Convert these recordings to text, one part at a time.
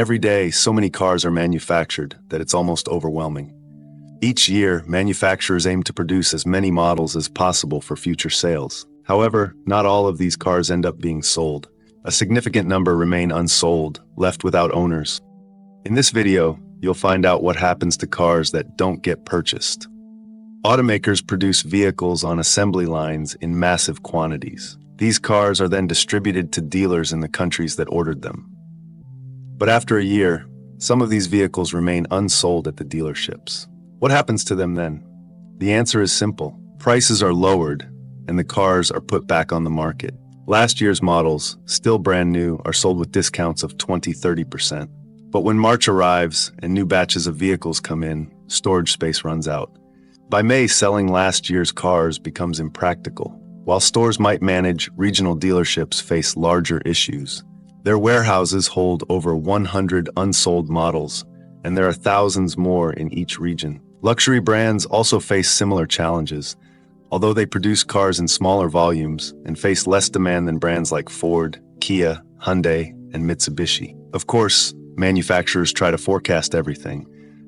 Every day, so many cars are manufactured that it's almost overwhelming. Each year, manufacturers aim to produce as many models as possible for future sales. However, not all of these cars end up being sold. A significant number remain unsold, left without owners. In this video, you'll find out what happens to cars that don't get purchased. Automakers produce vehicles on assembly lines in massive quantities. These cars are then distributed to dealers in the countries that ordered them. But after a year, some of these vehicles remain unsold at the dealerships. What happens to them then? The answer is simple. Prices are lowered, and the cars are put back on the market. Last year's models, still brand new, are sold with discounts of 20–30%. But when March arrives and new batches of vehicles come in, storage space runs out. By May, selling last year's cars becomes impractical. While stores might manage, regional dealerships face larger issues. Their warehouses hold over 100 unsold models, and there are thousands more in each region. Luxury brands also face similar challenges, although they produce cars in smaller volumes and face less demand than brands like Ford, Kia, Hyundai, and Mitsubishi. Of course, manufacturers try to forecast everything,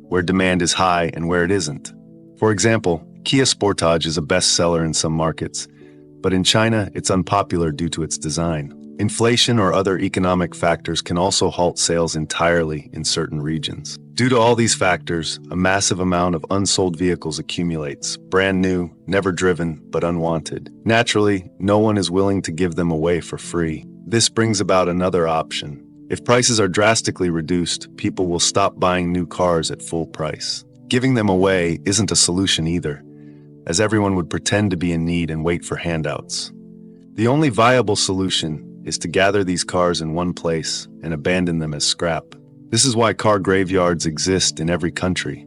where demand is high and where it isn't. For example, Kia Sportage is a bestseller in some markets, but in China, it's unpopular due to its design. Inflation or other economic factors can also halt sales entirely in certain regions. Due to all these factors, a massive amount of unsold vehicles accumulates, brand new, never driven, but unwanted. Naturally, no one is willing to give them away for free. This brings about another option. If prices are drastically reduced, people will stop buying new cars at full price. Giving them away isn't a solution either, as everyone would pretend to be in need and wait for handouts. The only viable solution is to gather these cars in one place and abandon them as scrap. This is why car graveyards exist in every country,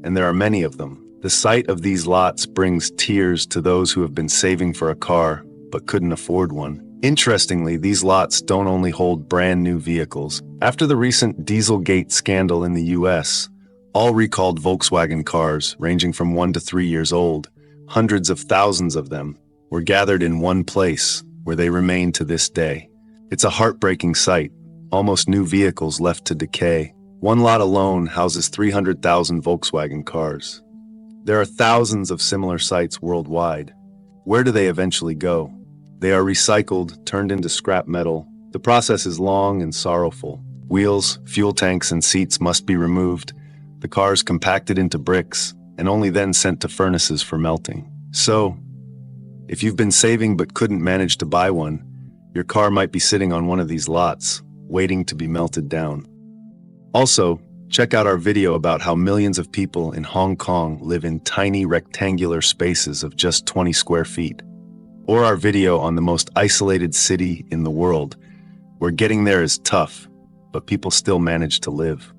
and there are many of them. The sight of these lots brings tears to those who have been saving for a car but couldn't afford one. Interestingly, these lots don't only hold brand new vehicles. After the recent Dieselgate scandal in the US, all recalled Volkswagen cars, ranging from 1 to 3 years old, hundreds of thousands of them, were gathered in one place, where they remain to this day. It's a heartbreaking sight, almost new vehicles left to decay. One lot alone houses 300,000 Volkswagen cars. There are thousands of similar sites worldwide. Where do they eventually go? They are recycled, turned into scrap metal. The process is long and sorrowful. Wheels, fuel tanks, and seats must be removed, the cars compacted into bricks, and only then sent to furnaces for melting. So, if you've been saving but couldn't manage to buy one, your car might be sitting on one of these lots, waiting to be melted down. Also, check out our video about how millions of people in Hong Kong live in tiny rectangular spaces of just 20 square feet. Or our video on the most isolated city in the world, where getting there is tough, but people still manage to live.